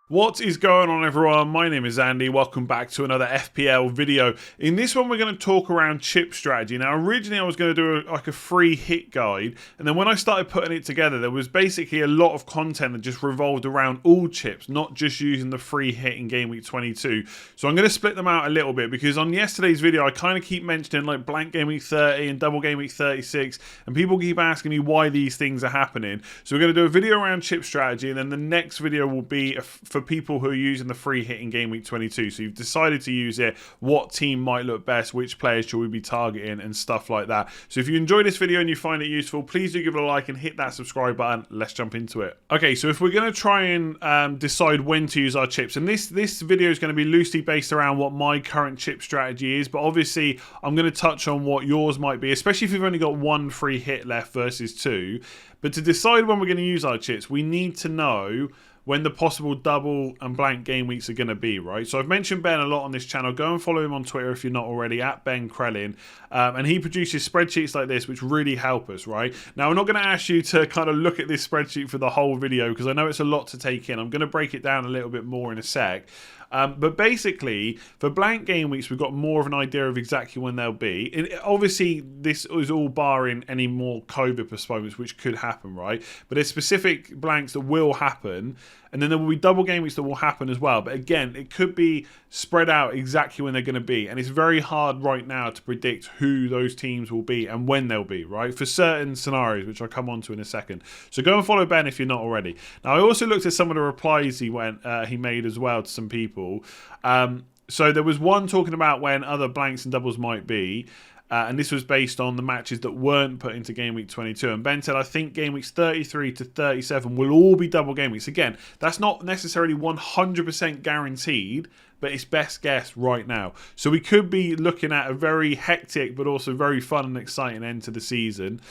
What is going on, everyone? My name is Andy. Welcome back to another FPL video. In this one, we're going to talk around chip strategy. Now, originally I was going to do a free hit guide, and then when I started putting it together, there was basically a lot of content that just revolved around all chips, not just using the free hit in Game Week 22. So I'm going to split them out a little bit, because on yesterday's video, I kind of keep mentioning like blank Game Week 30 and double Game Week 36, and people keep asking me why these things are happening. So we're going to do a video around chip strategy, and then the next video will be for people who are using the free hit in Game Week 22. So you've decided to use it, what team might look best, which players should we be targeting, and stuff like that. So if you enjoy this video and you find it useful, please do give it a like and hit that subscribe button. Let's jump into it. Okay, so if we're going to try and decide when to use our chips, and this video is going to be loosely based around what my current chip strategy is, but obviously I'm going to touch on what yours might be, especially if you've only got one free hit left versus two. But to decide when we're going to use our chips, we need to know when the possible double and blank game weeks are going to be, right? So I've mentioned Ben a lot on this channel. Go and follow him on Twitter if you're not already, at Ben Krellin. And he produces spreadsheets like this, which really help us, right? Now, I'm not going to ask you to kind of look at this spreadsheet for the whole video, because I know it's a lot to take in. I'm going to break it down a little bit more in a sec. But basically, for blank game weeks, we've got more of an idea of exactly when they'll be. Obviously, this is all barring any more COVID postponements, which could happen, right? But there's specific blanks that will happen, and then there will be double game weeks that will happen as well. But again, it could be spread out exactly when they're going to be, and it's very hard right now to predict who those teams will be and when they'll be, right? For certain scenarios, which I'll come on to in a second. So go and follow Ben if you're not already. Now, I also looked at some of the replies he made as well to some people. So there was one talking about when other blanks and doubles might be. And this was based on the matches that weren't put into Game Week 22. And Ben said, I think Game Weeks 33 to 37 will all be double game weeks. Again, that's not necessarily 100% guaranteed, but it's best guess right now. So we could be looking at a very hectic, but also very fun and exciting end to the season.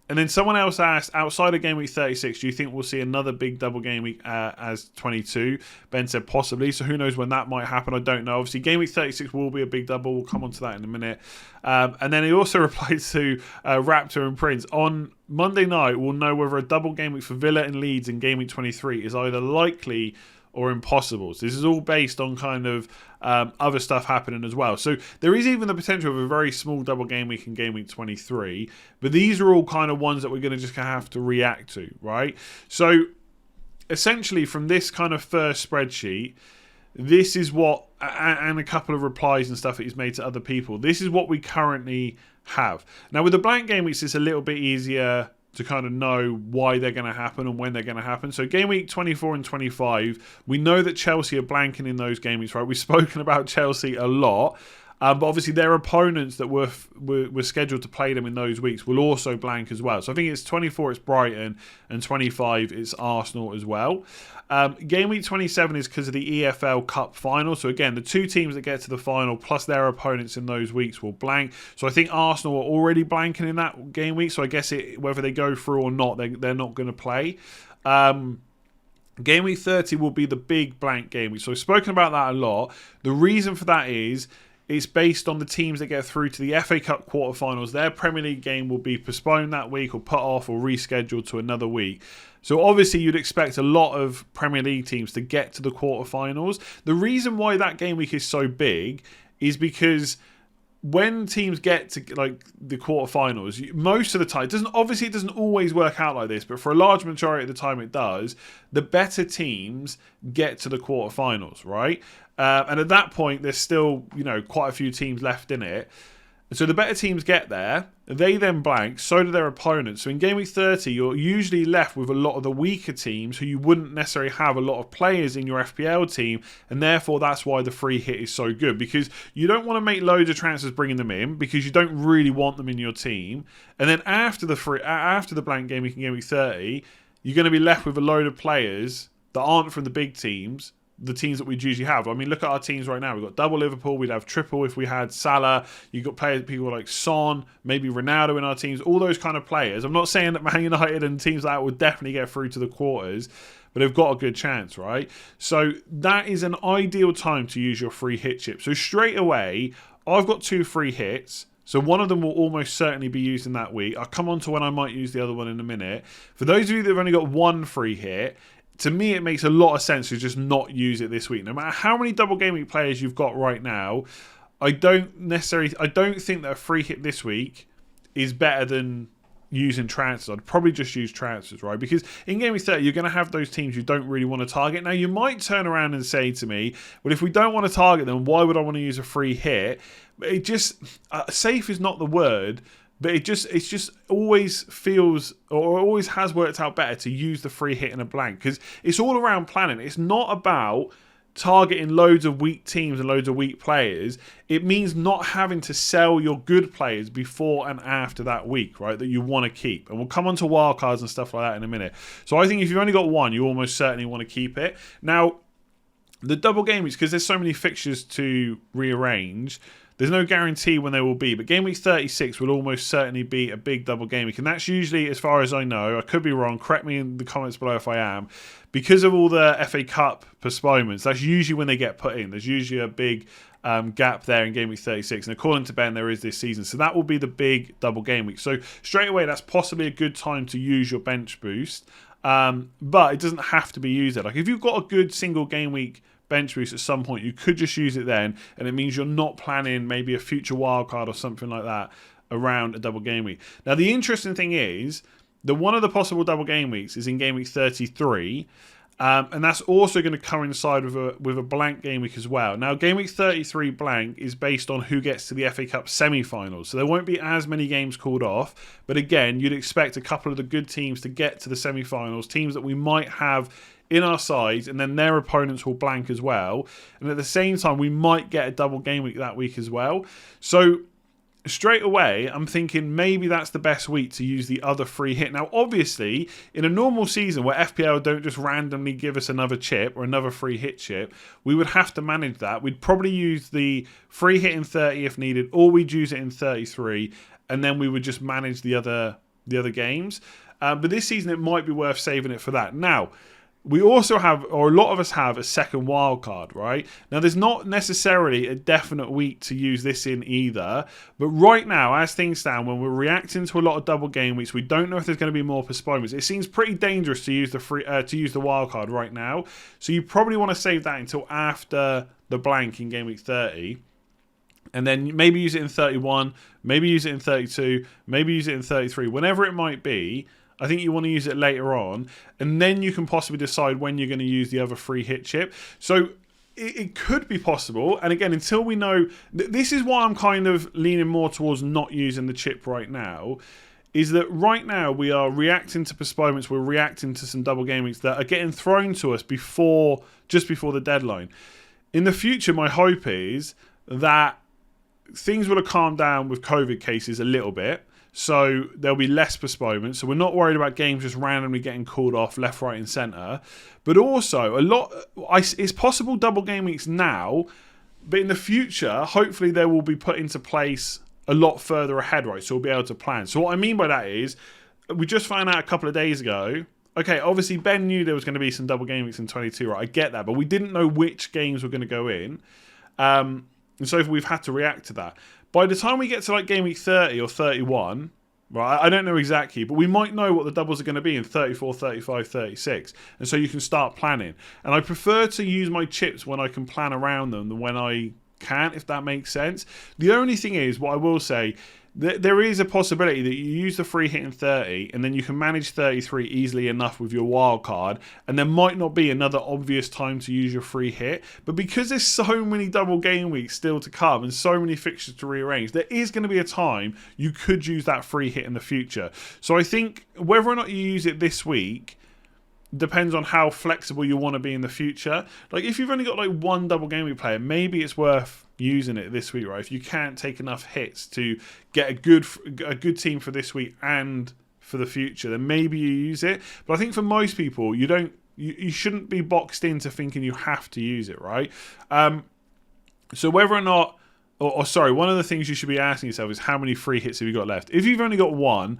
And then someone else asked, outside of Game Week 36, do you think we'll see another big double game week as 22? Ben said possibly, so who knows when that might happen, I don't know. Obviously, Game Week 36 will be a big double. We'll come on to that in a minute. And then he also replied to Raptor and Prince, on Monday night, we'll know whether a double game week for Villa and Leeds in Game Week 23 is either likely or impossible. So this is all based on kind of other stuff happening as well. So there is even the potential of a very small double game week in Game Week 23, but these are all kind of ones that we're going to just have to react to, right? So essentially from this kind of first spreadsheet, this is what, and a couple of replies and stuff that he's made to other people, this is what we currently have. Now with the blank game weeks, it's a little bit easier to kind of know why they're going to happen and when they're going to happen. So Game Week 24 and 25, we know that Chelsea are blanking in those game weeks, right? We've spoken about Chelsea a lot. But obviously their opponents that were scheduled to play them in those weeks will also blank as well. So I think it's 24, it's Brighton, and 25, it's Arsenal as well. Game Week 27 is because of the EFL Cup final. So again, the two teams that get to the final plus their opponents in those weeks will blank. So I think Arsenal are already blanking in that game week. So I guess whether they go through or not, they're not going to play. Game Week 30 will be the big blank game week. So I've spoken about that a lot. The reason for that is it's based on the teams that get through to the FA Cup quarterfinals. Their Premier League game will be postponed that week or put off or rescheduled to another week. So obviously you'd expect a lot of Premier League teams to get to the quarterfinals. The reason why that game week is so big is because when teams get to like the quarterfinals, most of the time, it doesn't always work out like this, but for a large majority of the time it does, the better teams get to the quarterfinals, right? And at that point, there's still, quite a few teams left in it. So the better teams get there, they then blank, so do their opponents. So in Game Week 30, you're usually left with a lot of the weaker teams who you wouldn't necessarily have a lot of players in your FPL team, and therefore that's why the free hit is so good, because you don't want to make loads of transfers bringing them in, because you don't really want them in your team. And then after the blank game week in Game Week 30, you're going to be left with a load of players that aren't from the big teams, the teams that we'd usually have. I mean, look at our teams right now. We've got double Liverpool. We'd have triple if we had Salah. You've got people like Son, maybe Ronaldo in our teams, all those kind of players. I'm not saying that Man United and teams like that would definitely get through to the quarters, but they've got a good chance, right? So that is an ideal time to use your free hit chip. So straight away, I've got 2 free hits. So one of them will almost certainly be used in that week. I'll come on to when I might use the other one in a minute. For those of you that have only got 1 free hit, to me, it makes a lot of sense to just not use it this week. No matter how many double game week players you've got right now, I don't think that a free hit this week is better than using transfers. I'd probably just use transfers, right? Because in Game Week 30, you're going to have those teams you don't really want to target. Now, you might turn around and say to me, well, if we don't want to target them, why would I want to use a free hit? It just, safe is not the word, but it just always feels, or always has worked out better to use the free hit in a blank, because it's all around planning. It's not about targeting loads of weak teams and loads of weak players. It means not having to sell your good players before and after that week, right, that you want to keep. And we'll come on to wildcards and stuff like that in a minute. So I think if you've only got one, you almost certainly want to keep it. Now, the double game weeks, because there's so many fixtures to rearrange, there's no guarantee when they will be, but Game Week 36 will almost certainly be a big double game week. And that's usually, as far as I know, I could be wrong, correct me in the comments below if I am, because of all the FA Cup postponements, that's usually when they get put in. There's usually a big gap there in Game Week 36. And according to Ben, there is this season. So that will be the big double game week. So straight away, that's possibly a good time to use your bench boost. But it doesn't have to be used there. Like if you've got a good single game week bench boost at some point, you could just use it then, and it means you're not planning maybe a future wildcard or something like that around a double game week. Now, the interesting thing is that one of the possible double game weeks is in Game Week 33, and that's also going to coincide with a blank game week as well. Now, Game Week 33 blank is based on who gets to the FA Cup semi-finals, so there won't be as many games called off, but again, you'd expect a couple of the good teams to get to the semi-finals, teams that we might have in our sides, and then their opponents will blank as well. And at the same time, we might get a double game week that week as well. So straight away, I'm thinking maybe that's the best week to use the other free hit. Now, obviously, in a normal season where FPL don't just randomly give us another chip or another free hit chip, we would have to manage that. We'd probably use the free hit in 30 if needed, or we'd use it in 33, and then we would just manage the other games. But this season, it might be worth saving it for that. Now, we also have, or a lot of us have, a second wild card, right? Now, there's not necessarily a definite week to use this in either, but right now, as things stand, when we're reacting to a lot of double game weeks, we don't know if there's going to be more postponements. It seems pretty dangerous to use the wild card right now, so you probably want to save that until after the blank in Game Week 30. And then maybe use it in 31, maybe use it in 32, maybe use it in 33, whenever it might be. I think you want to use it later on, and then you can possibly decide when you're going to use the other free hit chip. So it could be possible, and again, until we know, this is why I'm kind of leaning more towards not using the chip right now, is that right now we are reacting to postponements, we're reacting to some double game weeks that are getting thrown to us just before the deadline. In the future, my hope is that things will have calmed down with COVID cases a little bit, so there'll be less postponements. So we're not worried about games just randomly getting called off left, right, and centre. But also, it's possible double game weeks now, but in the future, hopefully they will be put into place a lot further ahead, right? So we'll be able to plan. So what I mean by that is, we just found out a couple of days ago. Okay, obviously Ben knew there was going to be some double game weeks in 22, right? I get that, but we didn't know which games were going to go in. And so we've had to react to that. By the time we get to like Game Week 30 or 31, right, I don't know exactly, but we might know what the doubles are going to be in 34, 35, 36. And so you can start planning. And I prefer to use my chips when I can plan around them than when I can't, if that makes sense. The only thing is, what I will say, there is a possibility that you use the free hit in 30 and then you can manage 33 easily enough with your wild card, and there might not be another obvious time to use your free hit. But because there's so many double game weeks still to come and so many fixtures to rearrange, there is going to be a time you could use that free hit in the future. So I think whether or not you use it this week depends on how flexible you want to be in the future. Like if you've only got like one double game week player, maybe it's worth using it this week, right? If you can't take enough hits to get a good team for this week and for the future, then maybe you use it. But I think for most people, you shouldn't be boxed into thinking you have to use it, right? So whether or not, sorry, one of the things you should be asking yourself is how many free hits have you got left? If you've only got one,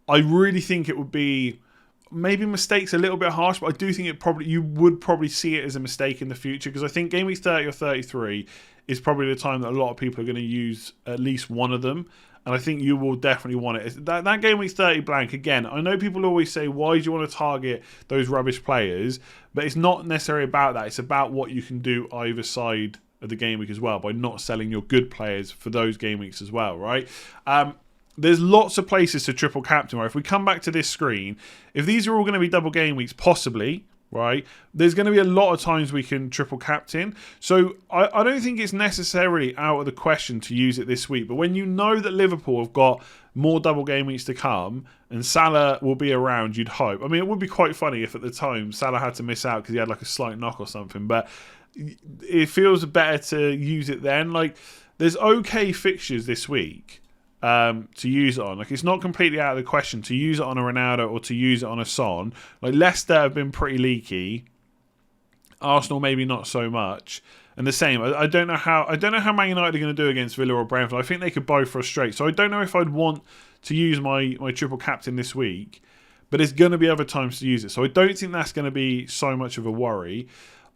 I really think it would be, maybe mistakes a little bit harsh, but I do think you would probably see it as a mistake in the future, because I think Game Week 30 or 33 is probably the time that a lot of people are going to use at least one of them. And I think you will definitely want it. That game week 30 blank, again, I know people always say, why do you want to target those rubbish players? But it's not necessarily about that. It's about what you can do either side of the game week as well by not selling your good players for those game weeks as well, right? There's lots of places to triple captain, right? If we come back to this screen, if these are all going to be double game weeks, possibly, right, there's going to be a lot of times we can triple captain. So I don't think it's necessarily out of the question to use it this week. But when you know that Liverpool have got more double game weeks to come and Salah will be around, you'd hope. I mean, it would be quite funny if at the time Salah had to miss out because he had like a slight knock or something. But it feels better to use it then. Like, there's okay fixtures this week to use it on. Like, it's not completely out of the question to use it on a Ronaldo or to use it on a Son. Like, Leicester have been pretty leaky. Arsenal maybe not so much. And the same. I don't know how Man United are going to do against Villa or Brentford. I think they could both frustrate. So I don't know if I'd want to use my triple captain this week. But there's going to be other times to use it. So I don't think that's going to be so much of a worry.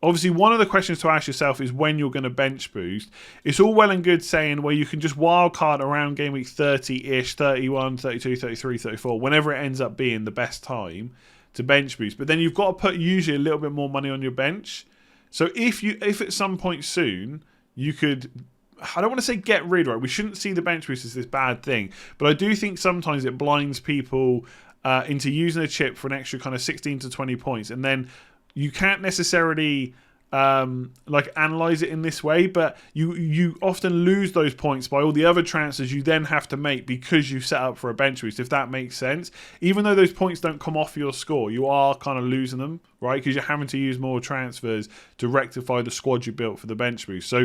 Obviously, one of the questions to ask yourself is when you're going to bench boost. It's all well and good saying, well, you can just wildcard around game week 30-ish, 31, 32, 33, 34, whenever it ends up being the best time to bench boost. But then you've got to put usually a little bit more money on your bench. So if at some point soon you could, I don't want to say get rid, right? We shouldn't see the bench boost as this bad thing. But I do think sometimes it blinds people into using a chip for an extra kind of 16 to 20 points. And then you can't necessarily analyze it in this way, but you often lose those points by all the other transfers you then have to make because you set up for a bench boost, if that makes sense. Even though those points don't come off your score, you are kind of losing them, right? Because you're having to use more transfers to rectify the squad you built for the bench boost. So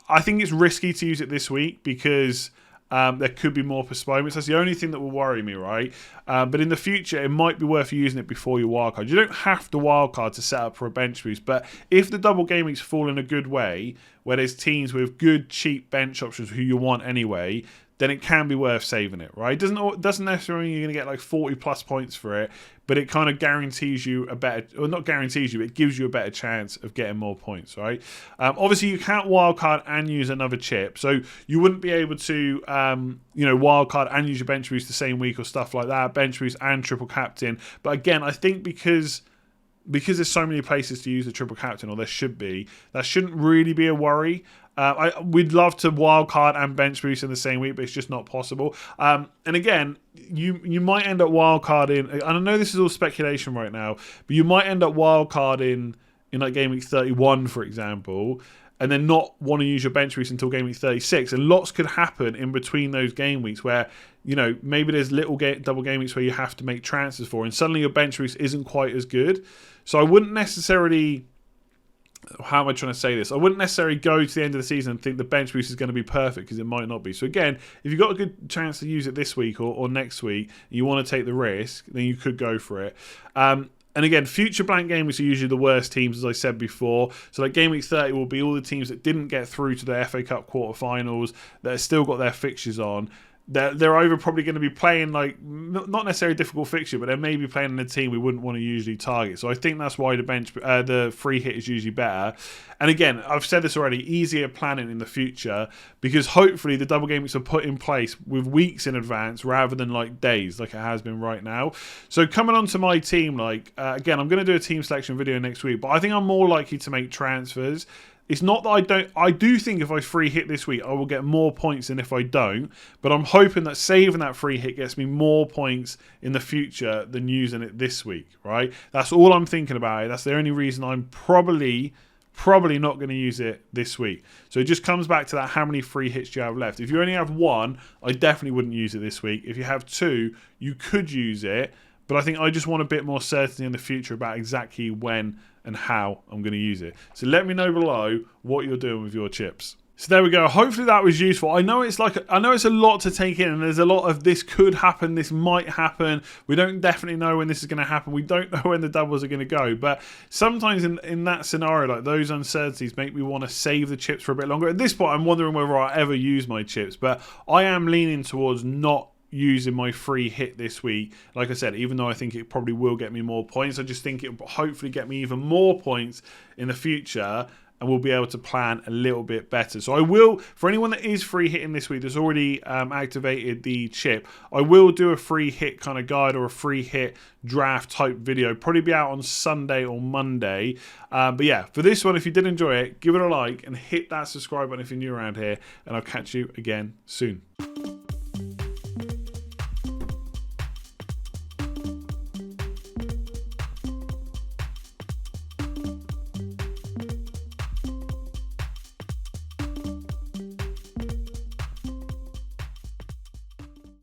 I think it's risky to use it this week because there could be more postponements. That's the only thing that will worry me, right? But in the future, it might be worth using it before your wildcard. You don't have to wildcard to set up for a bench boost, but if the double game weeks fall in a good way, where there's teams with good, cheap bench options who you want anyway, then it can be worth saving it, right? It doesn't necessarily mean you're going to get like 40 plus points for it, but it kind of guarantees you a better, or not guarantees you, it gives you a better chance of getting more points, right? Obviously, you can't wildcard and use another chip, so you wouldn't be able to, wildcard and use your bench boost the same week or stuff like that, bench boost and triple captain. But again, I think because there's so many places to use the triple captain, or there should be, that shouldn't really be a worry. We'd love to wildcard and bench boost in the same week, but it's just not possible. And again, you might end up wildcarding, and I know this is all speculation right now, but you might end up wildcarding in like game week 31, for example, and then not want to use your bench boost until game week 36. And lots could happen in between those game weeks where, maybe there's little double game weeks where you have to make transfers for, and suddenly your bench boost isn't quite as good. So I wouldn't necessarily, how am I trying to say this? I wouldn't necessarily go to the end of the season and think the bench boost is going to be perfect, because it might not be. So again, if you've got a good chance to use it this week or next week, and you want to take the risk, then you could go for it. And again, future blank game weeks are usually the worst teams, as I said before. So like game week 30 will be all the teams that didn't get through to the FA Cup quarterfinals, that have still got their fixtures on. They're either probably going to be playing like, not necessarily a difficult fixture, but they may be playing in a team we wouldn't want to usually target. So I think that's why the free hit is usually better. And again, I've said this already, easier planning in the future, because hopefully the double game weeks are put in place with weeks in advance rather than like days, like it has been right now. So coming on to my team, again, I'm going to do a team selection video next week, but I think I'm more likely to make transfers. It's not that I do think if I free hit this week, I will get more points than if I don't. But I'm hoping that saving that free hit gets me more points in the future than using it this week, right? That's all I'm thinking about it. That's the only reason I'm probably not going to use it this week. So it just comes back to that, how many free hits do you have left? If you only have one, I definitely wouldn't use it this week. If you have two, you could use it. But I think I just want a bit more certainty in the future about exactly when and how I'm going to use it. So let me know below what you're doing with your chips. So there we go. Hopefully that was useful. I know it's a lot to take in, and there's a lot of this could happen, this might happen. We don't definitely know when this is going to happen. We don't know when the doubles are going to go. But sometimes in that scenario, like those uncertainties make me want to save the chips for a bit longer. At this point, I'm wondering whether I ever use my chips, but I am leaning towards not using my free hit this week. Like I said, even though I think it probably will get me more points, I just think it will hopefully get me even more points in the future. and we'll be able to plan a little bit better. So I will, for anyone that is free hitting this week, that's already activated the chip, I will do a free hit kind of guide or a free hit draft type video. Probably be out on Sunday or Monday. But yeah, for this one, if you did enjoy it, give it a like and hit that subscribe button if you're new around here, and I'll catch you again soon.